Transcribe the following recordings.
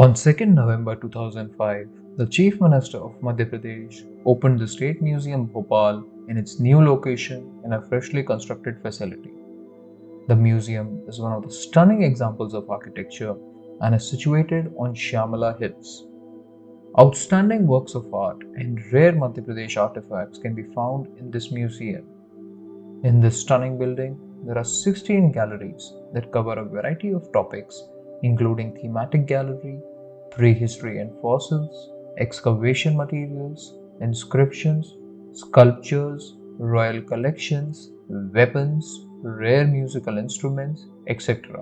On 2nd November 2005, the Chief Minister of Madhya Pradesh opened the State Museum Bhopal in its new location in a freshly constructed facility. The museum is one of the stunning examples of architecture and is situated on Shyamla Hills. Outstanding works of art and rare Madhya Pradesh artifacts can be found in this museum. In this stunning building, there are 16 galleries that cover a variety of topics, including thematic gallery, prehistory and fossils, excavation materials, inscriptions, sculptures, royal collections, weapons, rare musical instruments, etc.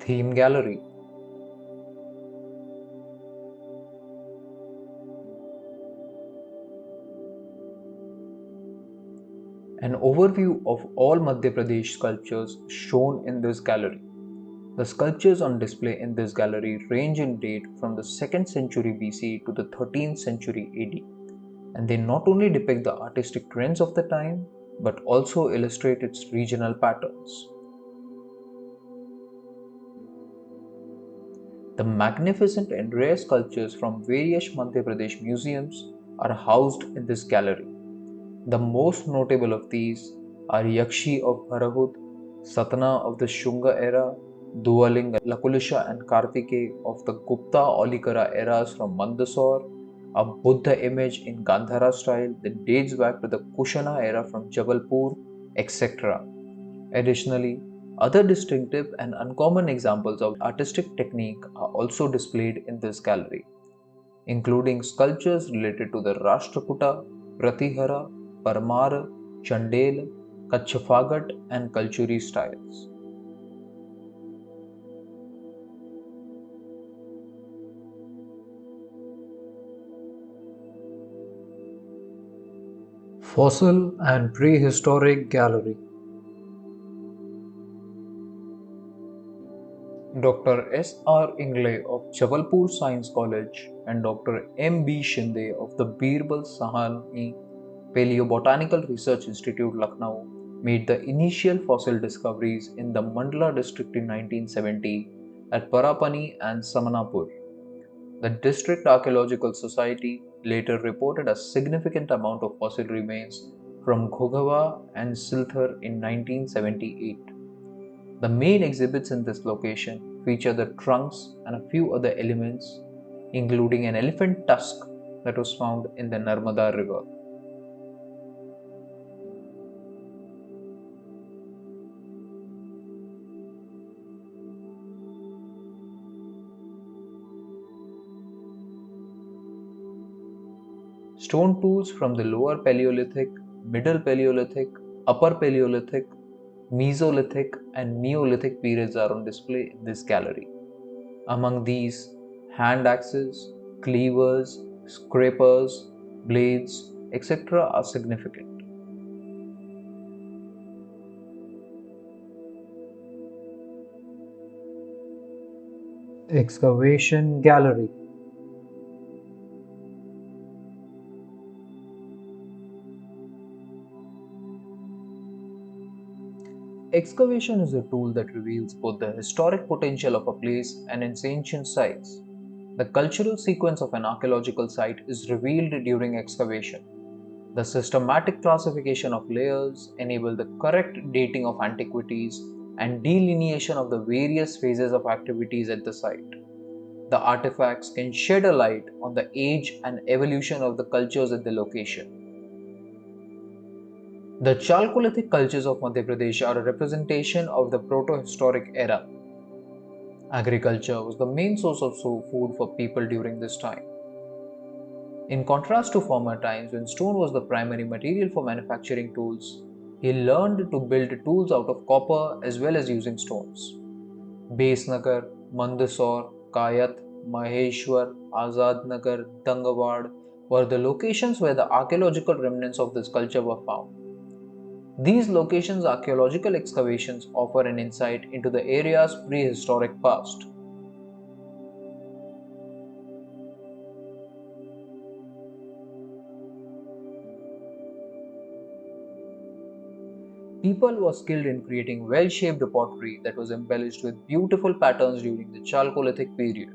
Theme gallery. An overview of all Madhya Pradesh sculptures shown in this gallery. The sculptures on display in this gallery range in date from the 2nd century BC to the 13th century AD, and they not only depict the artistic trends of the time but also illustrate its regional patterns. The magnificent and rare sculptures from various Madhya Pradesh museums are housed in this gallery. The most notable of these are Yakshi of Bharahut, Satana of the Shunga era, Dualinga, Lakulisha and Kartike of the Gupta Olikara eras from Mandsaur, a Buddha image in Gandhara style that dates back to the Kushana era from Jabalpur, etc. Additionally, other distinctive and uncommon examples of artistic technique are also displayed in this gallery, including sculptures related to the Rashtrakuta, Pratihara, Parmar, Chandel, Kachaphagat, and Kalchuri styles. Fossil and Prehistoric Gallery. Dr. S.R. Ingle of Jabalpur Science College and Dr. M.B. Shinde of the Birbal Sahani Paleobotanical Research Institute, Lucknow, made the initial fossil discoveries in the Mandla district in 1970 at Parapani and Samanapur. The District Archaeological Society later reported a significant amount of fossil remains from Ghoghawa and Silthar in 1978. The main exhibits in this location feature the trunks and a few other elements, including an elephant tusk that was found in the Narmada River. Stone tools from the Lower Paleolithic, Middle Paleolithic, Upper Paleolithic, Mesolithic, and Neolithic periods are on display in this gallery. Among these, hand axes, cleavers, scrapers, blades, etc. are significant. Excavation Gallery. Excavation is a tool that reveals both the historic potential of a place and its ancient sites. The cultural sequence of an archaeological site is revealed during excavation. The systematic classification of layers enable the correct dating of antiquities and delineation of the various phases of activities at the site. The artifacts can shed a light on the age and evolution of the cultures at the location. The Chalcolithic cultures of Madhya Pradesh are a representation of the proto-historic era. Agriculture was the main source of food for people during this time. In contrast to former times when stone was the primary material for manufacturing tools, he learned to build tools out of copper as well as using stones. Besnagar, Mandsaur, Kayat, Maheshwar, Azadnagar, Dangawad were the locations where the archaeological remnants of this culture were found. These locations' archaeological excavations offer an insight into the area's prehistoric past. People were skilled in creating well-shaped pottery that was embellished with beautiful patterns during the Chalcolithic period.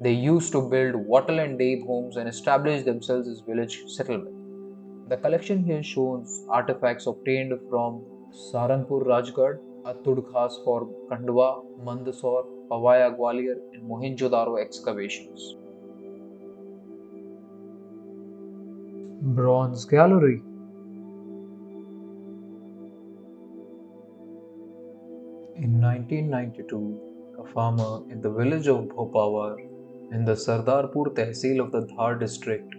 They used to build wattle and dave homes and establish themselves as village settlements. The collection here shows artifacts obtained from Saranpur Rajgarh, Attud Khas for Khandwa, Mandsaur, Pavaya Gwalior, and Mohenjo-daro excavations. Bronze Gallery. In 1992, a farmer in the village of Bhopal in the Sardarpur Tehsil of the Dhar district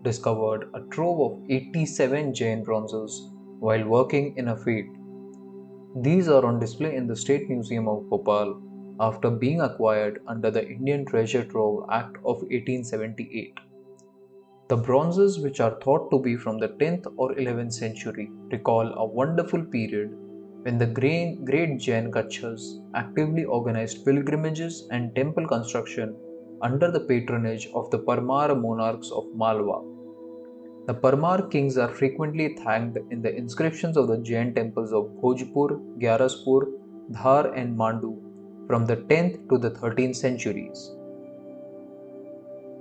discovered a trove of 87 Jain bronzes while working in a field. These are on display in the State Museum of Bhopal after being acquired under the Indian Treasure Trove Act of 1878. The bronzes, which are thought to be from the 10th or 11th century, recall a wonderful period when the great Jain Kachhas actively organized pilgrimages and temple construction under the patronage of the Parmar monarchs of Malwa. The Parmar kings are frequently thanked in the inscriptions of the Jain temples of Bhojpur, Gyaraspur, Dhar, and Mandu from the 10th to the 13th centuries.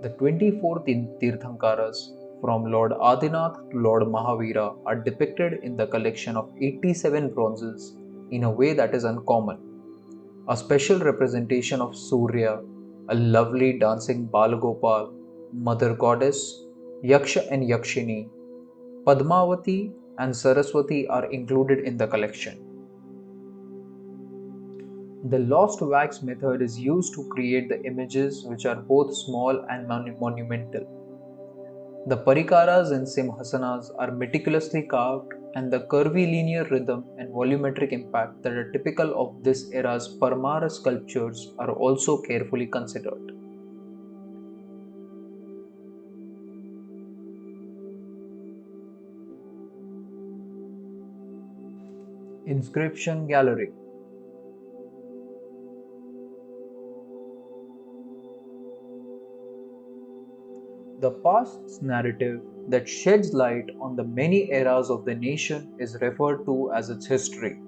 The 24 Tirthankaras, from Lord Adinath to Lord Mahavira, are depicted in the collection of 87 bronzes in a way that is uncommon. A special representation of Surya, a lovely dancing Balagopal, Mother Goddess, Yaksha and Yakshini, Padmavati and Saraswati are included in the collection. The lost wax method is used to create the images which are both small and monumental. The parikaras and simhasanas are meticulously carved, and the curvy linear rhythm and volumetric impact that are typical of this era's Parmar sculptures are also carefully considered. Inscription Gallery. The past's narrative that sheds light on the many eras of the nation is referred to as its history.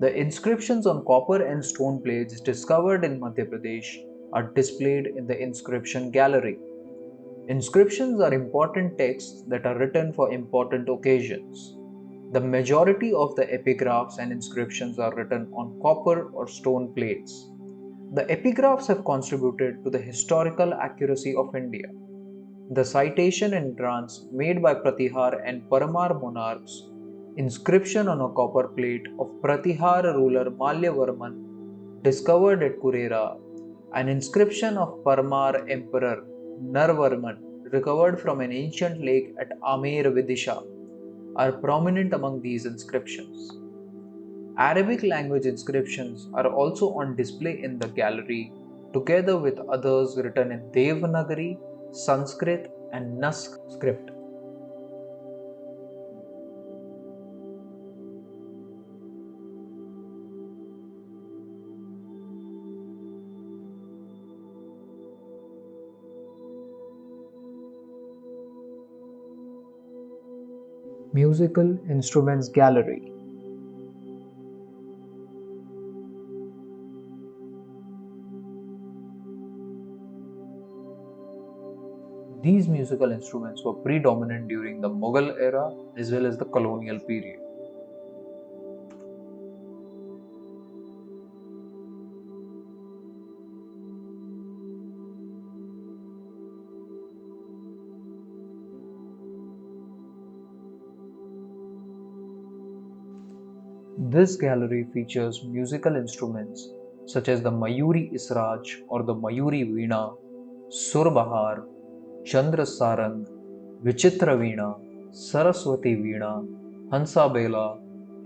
The inscriptions on copper and stone plates discovered in Madhya Pradesh are displayed in the inscription gallery. Inscriptions are important texts that are written for important occasions. The majority of the epigraphs and inscriptions are written on copper or stone plates. The epigraphs have contributed to the historical accuracy of India. The citation and trance made by Pratihar and Paramar monarchs, inscription on a copper plate of Pratihar ruler Malyavarman discovered at Kurera, an inscription of Parmar emperor Narvarman recovered from an ancient lake at Amer Vidisha are prominent among these inscriptions. Arabic language inscriptions are also on display in the gallery, together with others written in Devanagari, Sanskrit, and Naskh script. Musical Instruments Gallery. These musical instruments were predominant during the Mughal era as well as the colonial period. This gallery features musical instruments such as the Mayuri Israj or the Mayuri Veena, Surbahar, Chandra Sarang, Vichitra Veena, Saraswati Veena, Hansa Bela,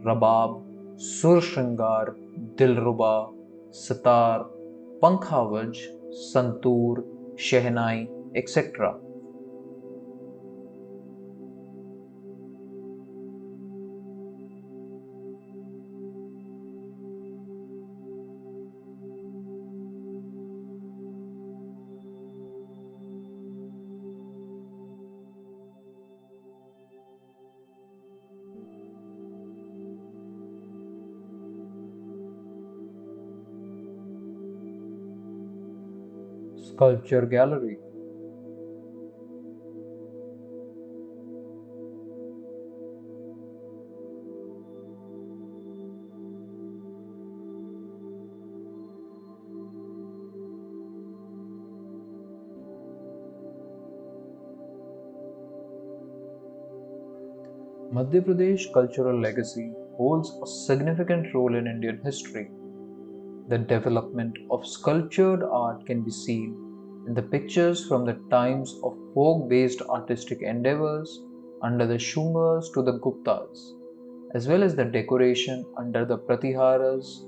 Rabab, Sur Shringar, Dilruba, Sitar, Pankhavaj, Santur, Shehnai, etc. Sculpture Gallery. Madhya Pradesh cultural legacy holds a significant role in Indian history. The development of sculptured art can be seen in the pictures from the times of folk based artistic endeavors under the Shungas to the Guptas, as well as the decoration under the Pratiharas,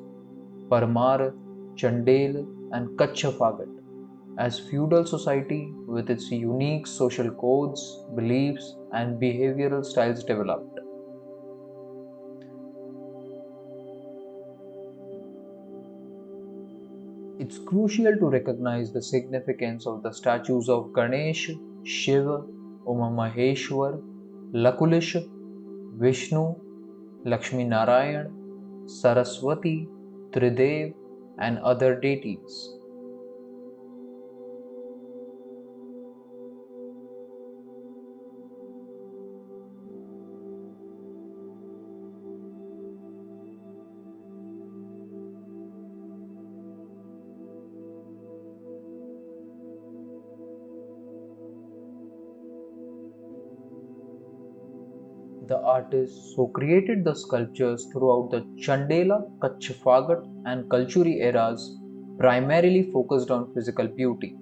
Parmar, Chandel, and Kachchafagat. As feudal society with its unique social codes, beliefs, and behavioral styles developed. It's crucial to recognize the significance of the statues of Ganesh, Shiva, Uma Maheshwar, Lakulish, Vishnu, Lakshmi Narayan, Saraswati, Tridev, and other deities. The artists who created the sculptures throughout the Chandela, Kachfagat, and Kalchuri eras primarily focused on physical beauty,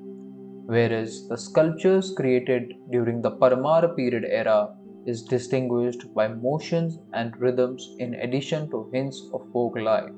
whereas the sculptures created during the Parmar period era is distinguished by motions and rhythms in addition to hints of folk life.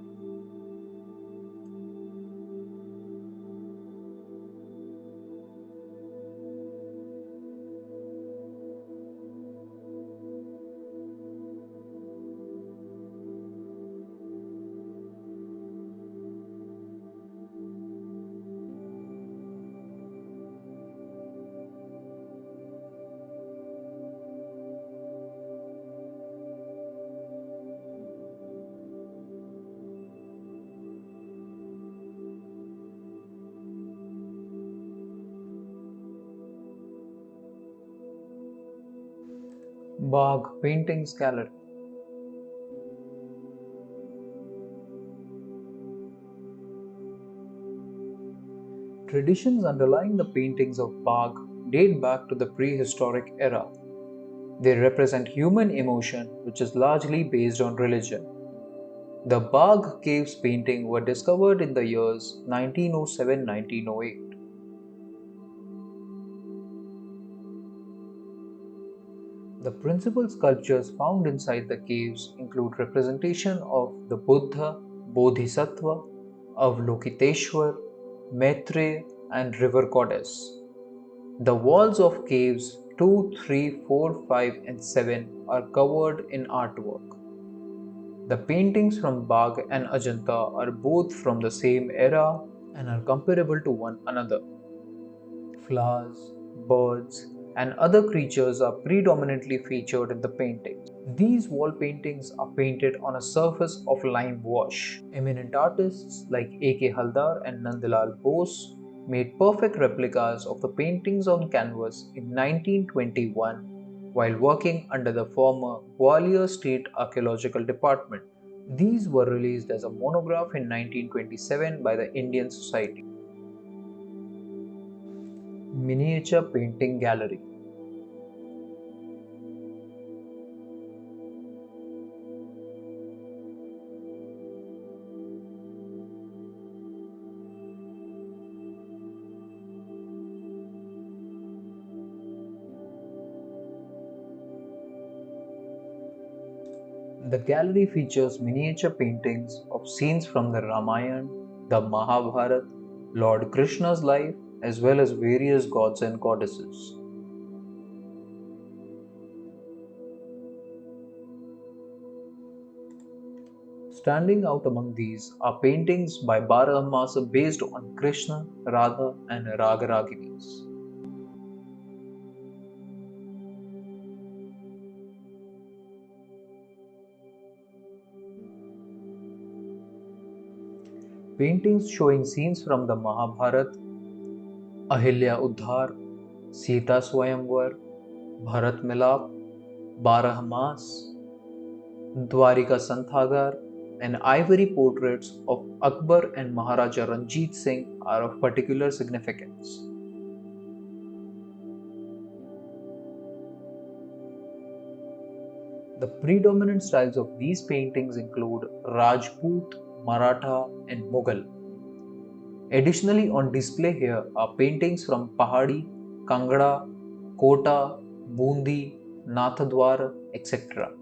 Bagh Paintings Gallery. Traditions underlying the paintings of Bagh date back to the prehistoric era. They represent human emotion, which is largely based on religion. The Bagh Caves painting were discovered in the years 1907-1908. The principal sculptures found inside the caves include representation of the Buddha, Bodhisattva, Avalokiteshwar, Maitreya, and river goddess. The walls of caves 2, 3, 4, 5, and 7 are covered in artwork. The paintings from Bagh and Ajanta are both from the same era and are comparable to one another. Flowers, birds, and other creatures are predominantly featured in the paintings. These wall paintings are painted on a surface of lime wash. Eminent artists like A.K. Haldar and Nandalal Bose made perfect replicas of the paintings on canvas in 1921 while working under the former Gwalior State Archaeological Department. These were released as a monograph in 1927 by the Indian Society. Miniature Painting Gallery. The gallery features miniature paintings of scenes from the Ramayana, the Mahabharata, Lord Krishna's life, as well as various gods and goddesses. Standing out among these are paintings by Baramasa based on Krishna, Radha, and Ragaraginis. Paintings showing scenes from the Mahabharata, Ahilya Uddhar, Sita Swayamvar, Bharat Milap, Barah Mas, Dwarika Santhagar, and ivory portraits of Akbar and Maharaja Ranjit Singh are of particular significance. The predominant styles of these paintings include Rajput, Maratha, and Mughal. Additionally, on display here are paintings from Pahadi, Kangra, Kota, Bundi, Nathadwar, etc.